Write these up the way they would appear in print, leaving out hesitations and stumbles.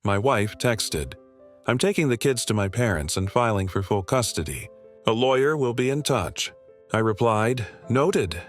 My wife texted, "I'm taking the kids to my parents and filing for full custody. A lawyer will be in touch." I replied, "Noted."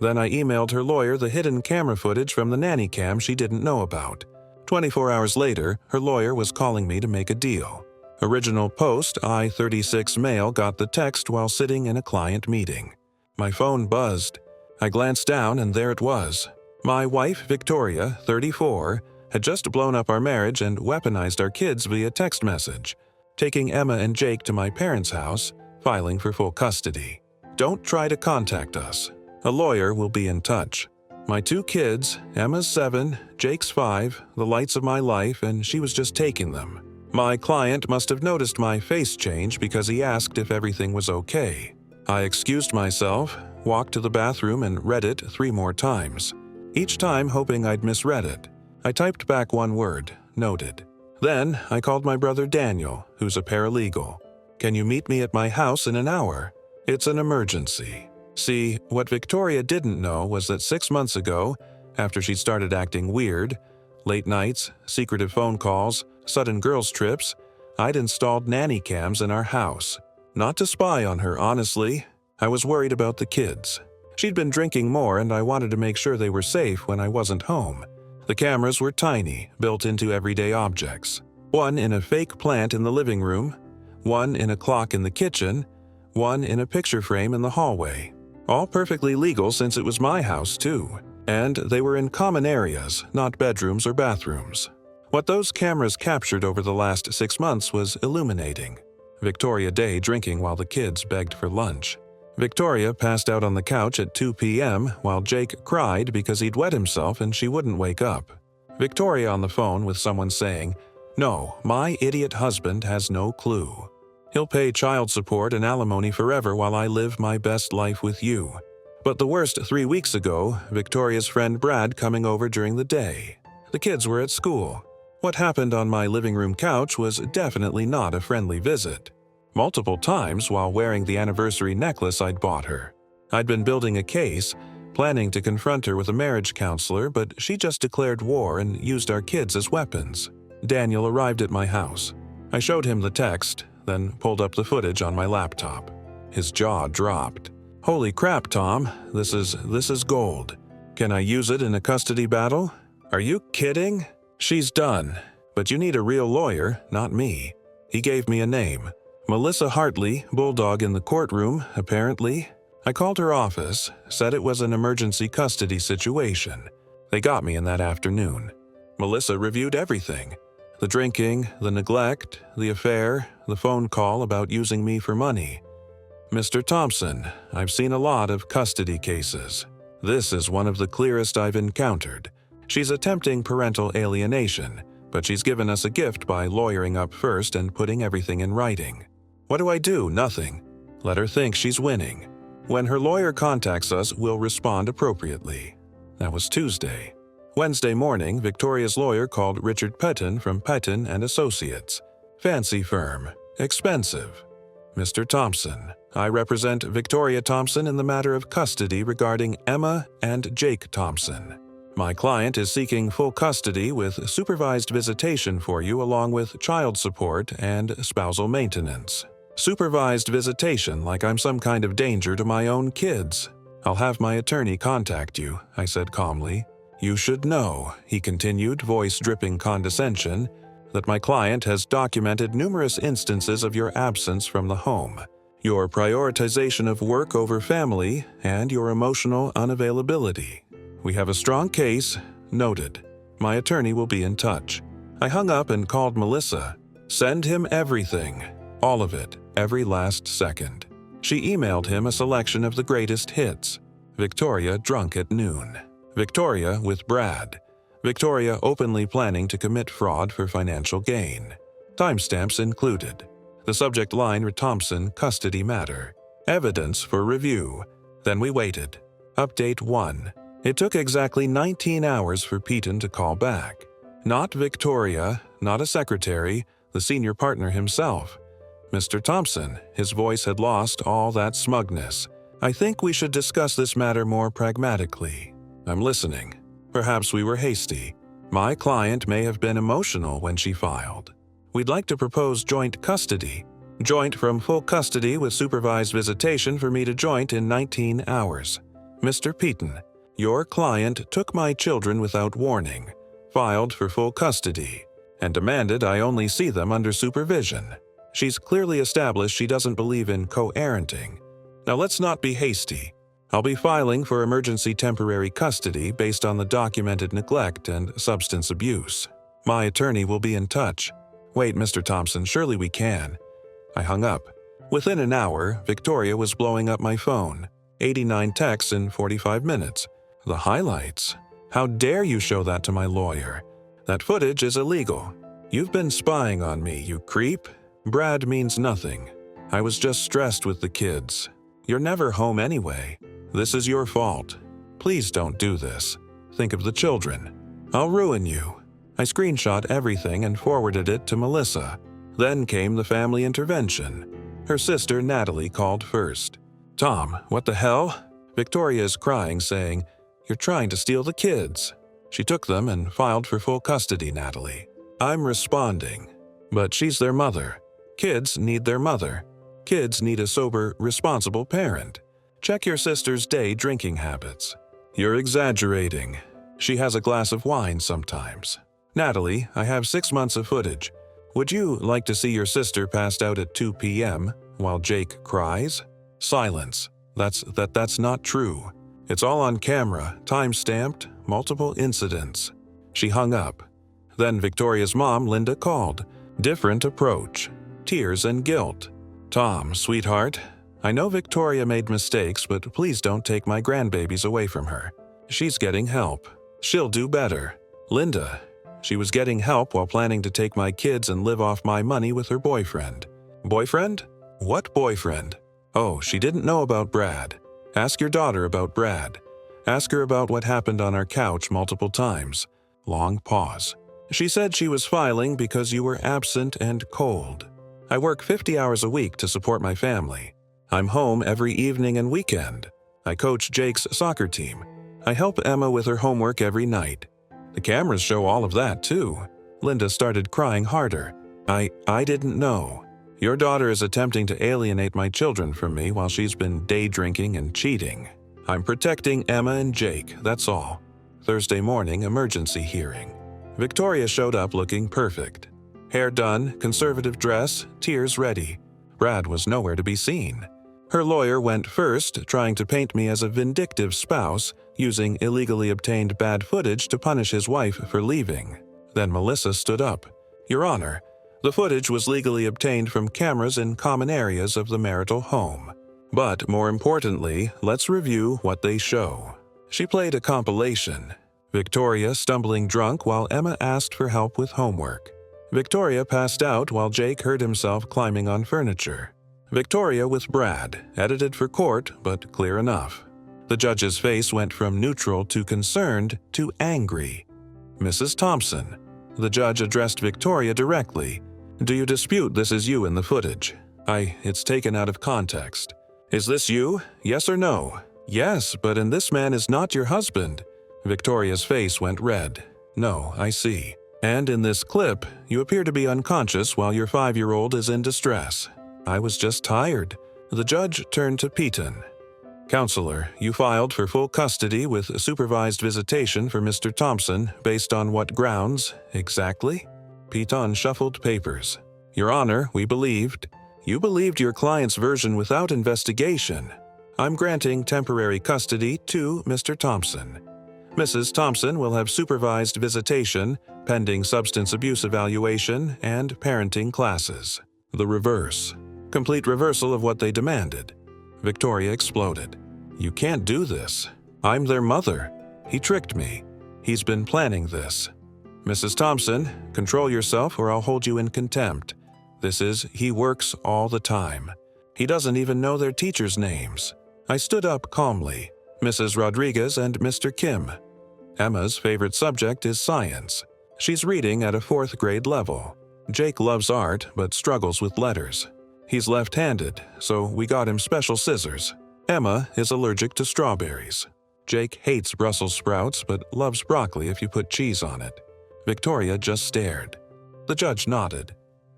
Then I emailed her lawyer the hidden camera footage from the nanny cam she didn't know about. 24 hours later, her lawyer was calling me to make a deal. Original post I-36 male got the text while sitting in a client meeting. My phone buzzed. I glanced down and there it was. My wife, Victoria, 34, had just blown up our marriage and weaponized our kids via text message, taking Emma and Jake to my parents' house, filing for full custody. Don't try to contact us. A lawyer will be in touch. My 2 kids, Emma's 7, Jake's 5, the lights of my life, and she was just taking them. My client must have noticed my face change because he asked if everything was okay. I excused myself, walked to the bathroom and read it 3 more times, each time hoping I'd misread it. I typed back 1 word, noted. Then I called my brother Daniel, who's a paralegal. "Can you meet me at my house in an hour? It's an emergency." See, what Victoria didn't know was that 6 months ago, after she started acting weird, late nights, secretive phone calls, sudden girls' trips, I'd installed nanny cams in our house. Not to spy on her, honestly. I was worried about the kids. She'd been drinking more and I wanted to make sure they were safe when I wasn't home. The cameras were tiny, built into everyday objects. 1 in a fake plant in the living room, 1 in a clock in the kitchen, 1 in a picture frame in the hallway. All perfectly legal since it was my house too. And they were in common areas, not bedrooms or bathrooms. What those cameras captured over the last 6 months was illuminating. Victoria Day drinking while the kids begged for lunch. Victoria passed out on the couch at 2 p.m. while Jake cried because he'd wet himself and she wouldn't wake up. Victoria on the phone with someone saying, "No, my idiot husband has no clue. He'll pay child support and alimony forever while I live my best life with you." But the worst 3 weeks ago, Victoria's friend Brad coming over during the day. The kids were at school. What happened on my living room couch was definitely not a friendly visit. Multiple times while wearing the anniversary necklace I'd bought her. I'd been building a case, planning to confront her with a marriage counselor, but she just declared war and used our kids as weapons. Daniel arrived at my house. I showed him the text, then pulled up the footage on my laptop. His jaw dropped. "Holy crap, Tom, this is gold. Can I use it in a custody battle? Are you kidding? She's done, but you need a real lawyer, not me." He gave me a name. Melissa Hartley, bulldog in the courtroom, apparently. I called her office, said it was an emergency custody situation. They got me in that afternoon. Melissa reviewed everything. The drinking, the neglect, the affair, the phone call about using me for money. "Mr. Thompson, I've seen a lot of custody cases. This is one of the clearest I've encountered. She's attempting parental alienation, but she's given us a gift by lawyering up first and putting everything in writing. What do I do? Nothing. Let her think she's winning. When her lawyer contacts us, we'll respond appropriately." That was Tuesday. Wednesday morning, Victoria's lawyer called Richard Pettin from Pettin and Associates. Fancy firm. Expensive. "Mr. Thompson, I represent Victoria Thompson in the matter of custody regarding Emma and Jake Thompson. My client is seeking full custody with supervised visitation for you along with child support and spousal maintenance. Supervised visitation like I'm some kind of danger to my own kids. I'll have my attorney contact you," I said calmly. "You should know," he continued, voice dripping condescension, "that my client has documented numerous instances of your absence from the home, your prioritization of work over family, and your emotional unavailability. We have a strong case. Noted. My attorney will be in touch." I hung up and called Melissa. "Send him everything. All of it. Every last second." She emailed him a selection of the greatest hits. Victoria drunk at noon. Victoria with Brad. Victoria openly planning to commit fraud for financial gain. Timestamps included. The subject line Thompson custody matter. Evidence for review. Then we waited. Update 1. It took exactly 19 hours for Pettin to call back. Not Victoria, not a secretary, the senior partner himself. "Mr. Thompson," his voice had lost all that smugness. "I think we should discuss this matter more pragmatically. I'm listening. Perhaps we were hasty. My client may have been emotional when she filed. We'd like to propose joint custody. Joint from full custody with supervised visitation for me to joint in 19 hours. Mr. Peaton, your client took my children without warning, filed for full custody, and demanded I only see them under supervision. She's clearly established she doesn't believe in co-parenting. Now let's not be hasty. I'll be filing for emergency temporary custody based on the documented neglect and substance abuse. My attorney will be in touch. Wait, Mr. Thompson, surely we can. I hung up. Within an hour, Victoria was blowing up my phone. 89 texts in 45 minutes. The highlights. How dare you show that to my lawyer? That footage is illegal. You've been spying on me, you creep. Brad means nothing. I was just stressed with the kids. You're never home anyway. This is your fault. Please don't do this. Think of the children. I'll ruin you. I screenshot everything and forwarded it to Melissa. Then came the family intervention. Her sister Natalie called first. Tom, what the hell? Victoria is crying, saying, You're trying to steal the kids. She took them and filed for full custody, Natalie. I'm responding. But she's their mother. Kids need their mother. Kids need a sober, responsible parent. Check your sister's day drinking habits. You're exaggerating. She has a glass of wine sometimes. Natalie, I have 6 months of footage. Would you like to see your sister passed out at 2 p.m. while Jake cries? Silence. That's not true. It's all on camera, time-stamped, multiple incidents. She hung up. Then Victoria's mom, Linda, called. Different approach. Tears and guilt. Tom, sweetheart, I know Victoria made mistakes, but please don't take my grandbabies away from her. She's getting help. She'll do better. Linda, she was getting help while planning to take my kids and live off my money with her boyfriend. Boyfriend? What boyfriend? Oh, she didn't know about Brad. Ask your daughter about Brad. Ask her about what happened on our couch multiple times. Long pause. She said she was filing because you were absent and cold. I work 50 hours a week to support my family. I'm home every evening and weekend. I coach Jake's soccer team. I help Emma with her homework every night. The cameras show all of that too. Linda started crying harder. I didn't know. Your daughter is attempting to alienate my children from me while she's been day drinking and cheating. I'm protecting Emma and Jake, that's all. Thursday morning, emergency hearing. Victoria showed up looking perfect. Hair done, conservative dress, tears ready. Brad was nowhere to be seen. Her lawyer went first, trying to paint me as a vindictive spouse, using illegally obtained bad footage to punish his wife for leaving. Then Melissa stood up. Your Honor, the footage was legally obtained from cameras in common areas of the marital home. But more importantly, let's review what they show. She played a compilation. Victoria stumbling drunk while Emma asked for help with homework. Victoria passed out while Jake hurt himself climbing on furniture. Victoria with Brad, edited for court, but clear enough. The judge's face went from neutral to concerned to angry. Mrs. Thompson. The judge addressed Victoria directly. Do you dispute this is you in the footage? It's taken out of context. Is this you? Yes or no? Yes, but and this man is not your husband. Victoria's face went red. No, I see. And in this clip, you appear to be unconscious while your 5-year-old is in distress. I was just tired. The judge turned to Peaton. Counselor, you filed for full custody with supervised visitation for Mr. Thompson based on what grounds, exactly? Peaton shuffled papers. Your Honor, we believed. You believed your client's version without investigation. I'm granting temporary custody to Mr. Thompson. Mrs. Thompson will have supervised visitation, pending substance abuse evaluation, and parenting classes. The reverse. Complete reversal of what they demanded. Victoria exploded. You can't do this. I'm their mother. He tricked me. He's been planning this. Mrs. Thompson, control yourself or I'll hold you in contempt. He works all the time. He doesn't even know their teachers' names. I stood up calmly. Mrs. Rodriguez and Mr. Kim. Emma's favorite subject is science. She's reading at a 4th grade level. Jake loves art but struggles with letters. He's left-handed, so we got him special scissors. Emma is allergic to strawberries. Jake hates Brussels sprouts but loves broccoli if you put cheese on it. Victoria just stared. The judge nodded.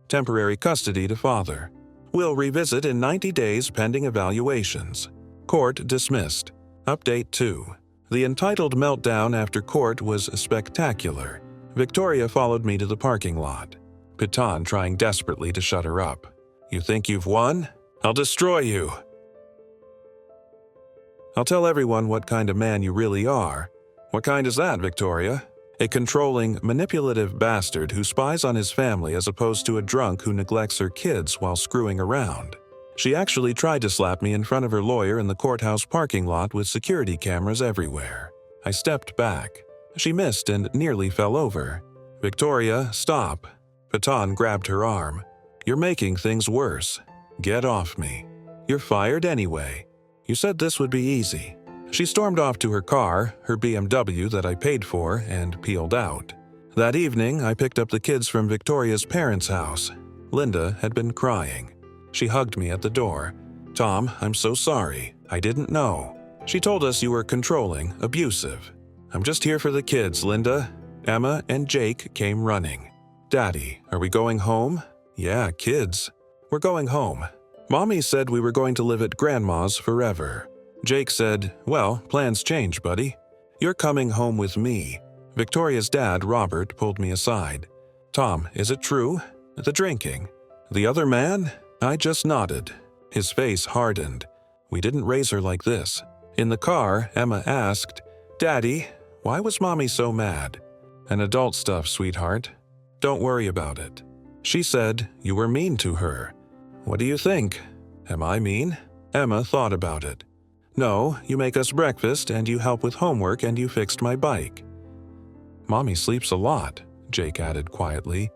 Temporary custody to father. Will revisit in 90 days pending evaluations. Court dismissed. Update 2. The entitled meltdown after court was spectacular. Victoria followed me to the parking lot. Piton trying desperately to shut her up. You think you've won? I'll destroy you. I'll tell everyone what kind of man you really are. What kind is that, Victoria? A controlling, manipulative bastard who spies on his family as opposed to a drunk who neglects her kids while screwing around. She actually tried to slap me in front of her lawyer in the courthouse parking lot with security cameras everywhere. I stepped back. She missed and nearly fell over. Victoria, stop. Piton grabbed her arm. You're making things worse. Get off me. You're fired anyway. You said this would be easy. She stormed off to her car, her BMW that I paid for, and peeled out. That evening, I picked up the kids from Victoria's parents' house. Linda had been crying. She hugged me at the door. Tom, I'm so sorry. I didn't know. She told us you were controlling, abusive. I'm just here for the kids, Linda. Emma and Jake came running. Daddy, are we going home? Yeah, kids. We're going home. Mommy said we were going to live at Grandma's forever. Jake said, well, plans change, buddy. You're coming home with me. Victoria's dad, Robert, pulled me aside. Tom, is it true? The drinking. The other man? I just nodded. His face hardened. We didn't raise her like this. In the car, Emma asked, Daddy, why was Mommy so mad? An adult stuff, sweetheart. Don't worry about it. She said, you were mean to her. What do you think? Am I mean? Emma thought about it. No, you make us breakfast and you help with homework and you fixed my bike. Mommy sleeps a lot, Jake added quietly.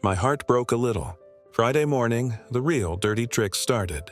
My heart broke a little. Friday morning, the real dirty tricks started.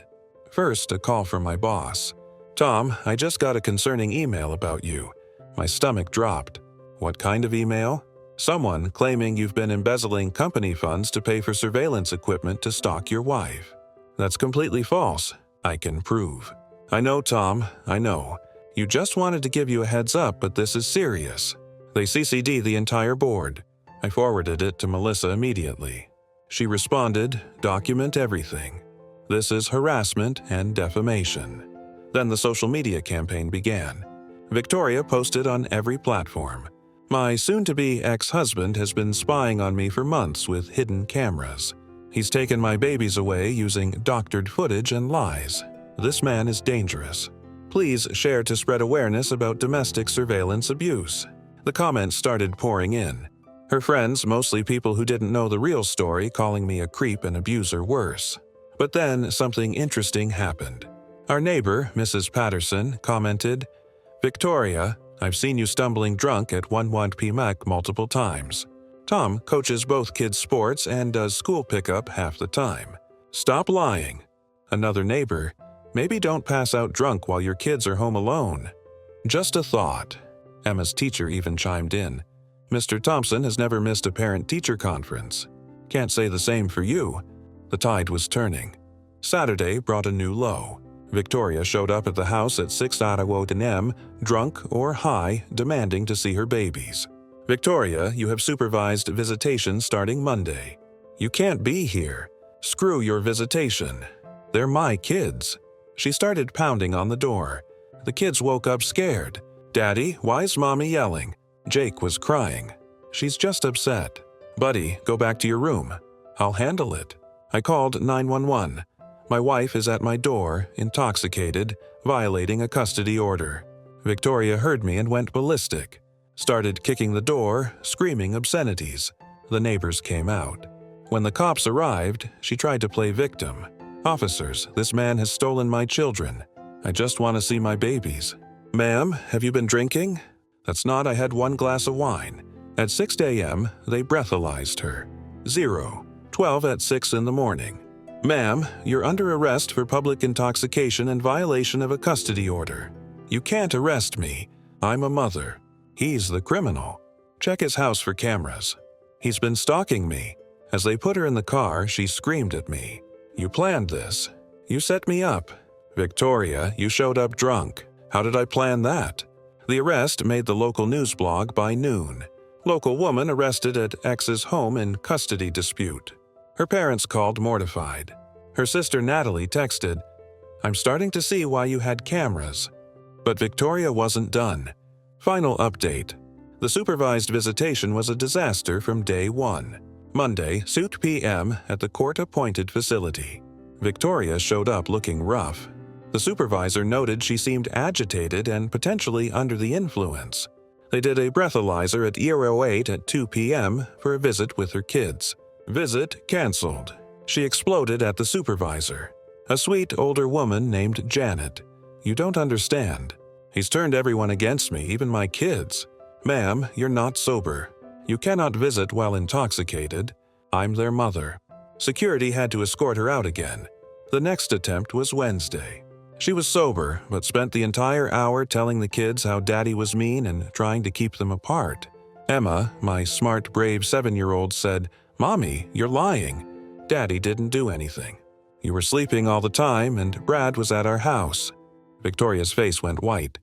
First, a call from my boss. Tom, I just got a concerning email about you. My stomach dropped. What kind of email? Someone claiming you've been embezzling company funds to pay for surveillance equipment to stalk your wife. That's completely false. I can prove. I know, Tom, I know. You just wanted to give you a heads up, but this is serious. They CC'd the entire board. I forwarded it to Melissa immediately. She responded, document everything. This is harassment and defamation. Then the social media campaign began. Victoria posted on every platform. My soon-to-be ex-husband has been spying on me for months with hidden cameras. He's taken my babies away using doctored footage and lies. This man is dangerous. Please share to spread awareness about domestic surveillance abuse. The comments started pouring in. Her friends, mostly people who didn't know the real story, calling me a creep and abuser worse. But then something interesting happened. Our neighbor, Mrs. Patterson, commented, Victoria, I've seen you stumbling drunk at 11 p.m. multiple times. Tom coaches both kids' sports and does school pickup half the time. Stop lying. Another neighbor, maybe don't pass out drunk while your kids are home alone. Just a thought. Emma's teacher even chimed in. Mr. Thompson has never missed a parent-teacher conference. Can't say the same for you. The tide was turning. Saturday brought a new low. Victoria showed up at the house at 6:00 a.m., drunk or high, demanding to see her babies. Victoria, you have supervised visitation starting Monday. You can't be here. Screw your visitation. They're my kids. She started pounding on the door. The kids woke up scared. Daddy, why's Mommy yelling? Jake was crying. She's just upset. Buddy, go back to your room. I'll handle it. I called 911. My wife is at my door, intoxicated, violating a custody order. Victoria heard me and went ballistic. Started kicking the door, screaming obscenities. The neighbors came out. When the cops arrived, she tried to play victim. Officers, this man has stolen my children. I just want to see my babies. Ma'am, have you been drinking? That's not, I had 1 glass of wine. At 6 a.m., they breathalyzed her. 0. 12 at 6 in the morning. Ma'am, you're under arrest for public intoxication and violation of a custody order. You can't arrest me. I'm a mother. He's the criminal. Check his house for cameras. He's been stalking me. As they put her in the car, she screamed at me. You planned this. You set me up. Victoria, you showed up drunk. How did I plan that? The arrest made the local news blog by noon. Local woman arrested at ex's home in custody dispute. Her parents called mortified. Her sister Natalie texted, "I'm starting to see why you had cameras." But Victoria wasn't done. Final update. The supervised visitation was a disaster from day one. Monday, suit PM at the court-appointed facility. Victoria showed up looking rough. The supervisor noted she seemed agitated and potentially under the influence. They did a breathalyzer at ER08 at 2 p.m. for a visit with her kids. Visit canceled. She exploded at the supervisor, a sweet older woman named Janet. "You don't understand. He's turned everyone against me, even my kids. Ma'am, you're not sober. You cannot visit while intoxicated. I'm their mother." Security had to escort her out again. The next attempt was Wednesday. She was sober, but spent the entire hour telling the kids how Daddy was mean and trying to keep them apart. Emma, my smart, brave 7-year-old, said, "Mommy, you're lying. Daddy didn't do anything. You were sleeping all the time and Brad was at our house." Victoria's face went white.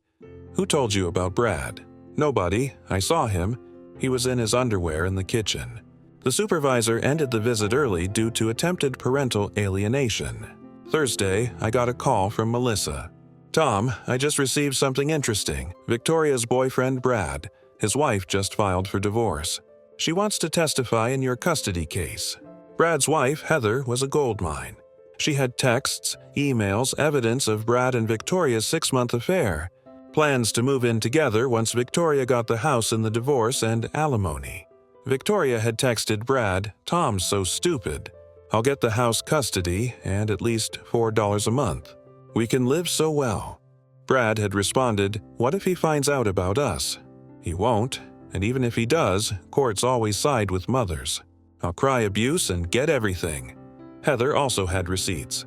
"Who told you about Brad?" "Nobody. I saw him. He was in his underwear in the kitchen." The supervisor ended the visit early due to attempted parental alienation. Thursday, I got a call from Melissa. "Tom, I just received something interesting. Victoria's boyfriend, Brad, his wife just filed for divorce. She wants to testify in your custody case." Brad's wife, Heather, was a goldmine. She had texts, emails, evidence of Brad and Victoria's 6-month affair, plans to move in together once Victoria got the house in the divorce, and alimony. Victoria had texted Brad, "Tom's so stupid. I'll get the house custody and at least $4 a month. We can live so well." Brad had responded, "What if he finds out about us?" "He won't, and even if he does, courts always side with mothers. I'll cry abuse and get everything." Heather also had receipts.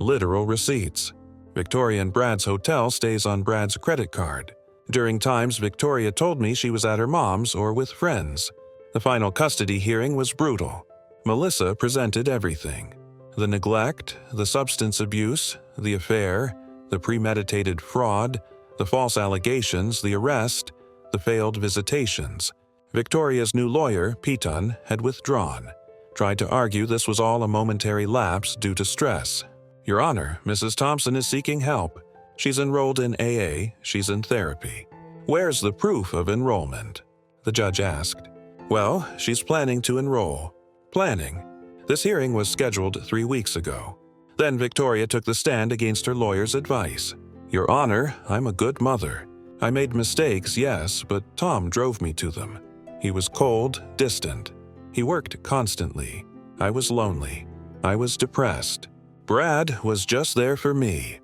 Literal receipts. Victoria and Brad's hotel stays on Brad's credit card. During times Victoria told me she was at her mom's or with friends. The final custody hearing was brutal. Melissa presented everything. The neglect, the substance abuse, the affair, the premeditated fraud, the false allegations, the arrest, the failed visitations. Victoria's new lawyer, Piton, had withdrawn. Tried to argue this was all a momentary lapse due to stress. "Your Honor, Mrs. Thompson is seeking help. She's enrolled in AA, she's in therapy." "Where's the proof of enrollment?" the judge asked. "Well, she's planning to enroll." Planning. This hearing was scheduled 3 weeks ago. Then Victoria took the stand against her lawyer's advice. "Your Honor, I'm a good mother. I made mistakes, yes, but Tom drove me to them. He was cold, distant. He worked constantly. I was lonely. I was depressed. Brad was just there for me."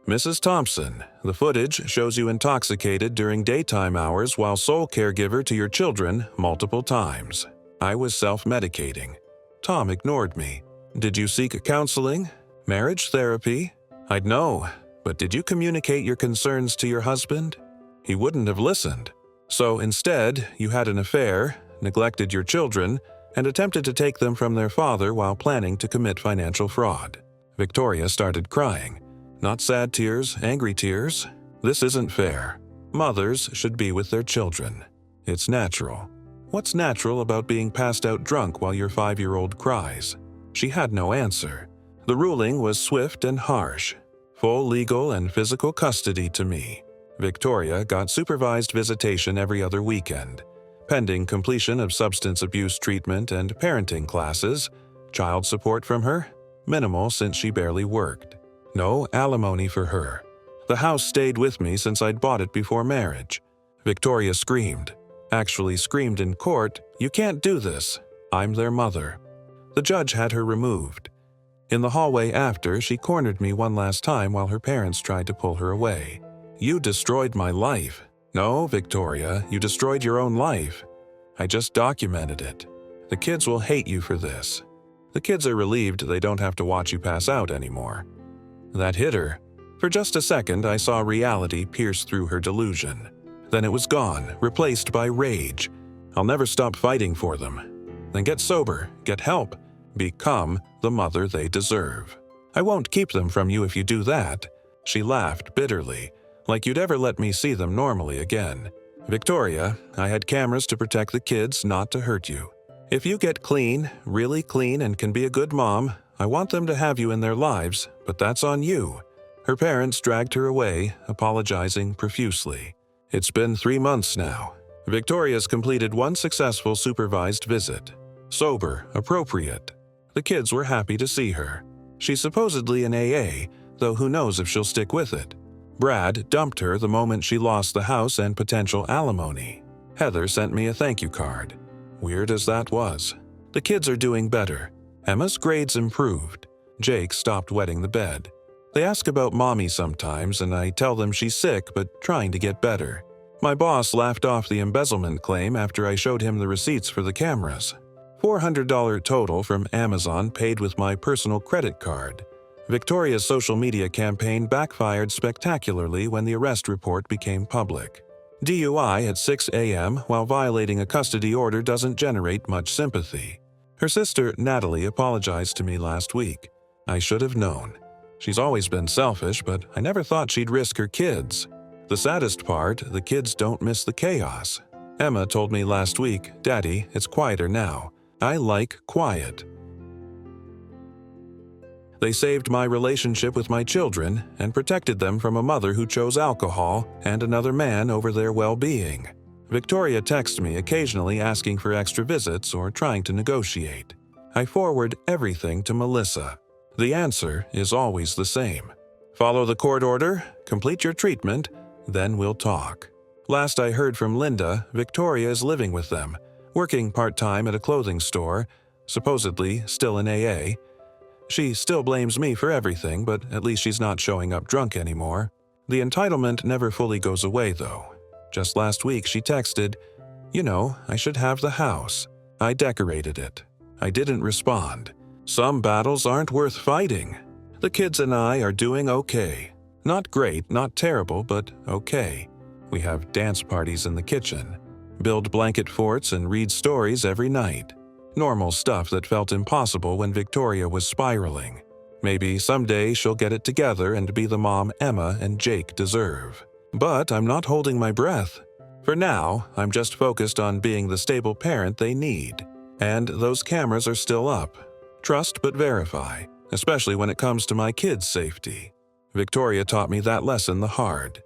"Mrs. Thompson, the footage shows you intoxicated during daytime hours while sole caregiver to your children multiple times. I was self-medicating. Tom ignored me. Did you seek counseling? Marriage therapy? I'd know, but did you communicate your concerns to your husband? He wouldn't have listened. So instead, you had an affair, neglected your children, and attempted to take them from their father while planning to commit financial fraud." Victoria started crying. Not sad tears, angry tears. "This isn't fair. Mothers should be with their children. It's natural. What's natural about being passed out drunk while your 5-year-old cries?" She had no answer. The ruling was swift and harsh. Full legal and physical custody to me. Victoria got supervised visitation every other weekend, pending completion of substance abuse treatment and parenting classes. Child support from her? Minimal since she barely worked. No alimony for her. The house stayed with me since I'd bought it before marriage. Victoria screamed. Actually screamed in court, "You can't do this. I'm their mother." The judge had her removed. In the hallway after, she cornered me one last time while her parents tried to pull her away. "You destroyed my life." "No, Victoria, you destroyed your own life. I just documented it. The kids will hate you for this." The kids are relieved they don't have to watch you pass out anymore. That hit her. For just a second, I saw reality pierce through her delusion. Then it was gone, replaced by rage. I'll never stop fighting for them. Then get sober, get help, become the mother they deserve. "I won't keep them from you if you do that." She laughed bitterly, like you'd ever let me see them normally again. Victoria, I had cameras to protect the kids, not to hurt you. If you get clean, really clean, and can be a good mom, I want them to have you in their lives, but that's on you." Her parents dragged her away, apologizing profusely. It's been 3 months now. Victoria's completed 1 successful supervised visit. Sober, appropriate. The kids were happy to see her. She's supposedly in AA, though who knows if she'll stick with it. Brad dumped her the moment she lost the house and potential alimony. Heather sent me a thank you card. Weird as that was. The kids are doing better. Emma's grades improved. Jake stopped wetting the bed. They ask about Mommy sometimes, and I tell them she's sick but trying to get better. My boss laughed off the embezzlement claim after I showed him the receipts for the cameras. $400 total from Amazon paid with my personal credit card. Victoria's social media campaign backfired spectacularly when the arrest report became public. DUI at 6 a.m. while violating a custody order doesn't generate much sympathy. Her sister, Natalie, apologized to me last week. I should have known. She's always been selfish, but I never thought she'd risk her kids. The saddest part, the kids don't miss the chaos. Emma told me last week, "Daddy, it's quieter now. I like quiet." They saved my relationship with my children and protected them from a mother who chose alcohol and another man over their well-being. Victoria texts me occasionally asking for extra visits or trying to negotiate. I forward everything to Melissa. The answer is always the same. Follow the court order, complete your treatment, then we'll talk. Last I heard from Linda, Victoria is living with them, working part-time at a clothing store, supposedly still in AA. She still blames me for everything, but at least she's not showing up drunk anymore. The entitlement never fully goes away, though. Just last week she texted, "You know, I should have the house. I decorated it." I didn't respond. Some battles aren't worth fighting. The kids and I are doing okay. Not great, not terrible, but okay. We have dance parties in the kitchen, build blanket forts and read stories every night. Normal stuff that felt impossible when Victoria was spiraling. Maybe someday she'll get it together and be the mom Emma and Jake deserve. But I'm not holding my breath. For now, I'm just focused on being the stable parent they need. And those cameras are still up. Trust but verify, especially when it comes to my kids' safety. Victoria taught me that lesson the hard.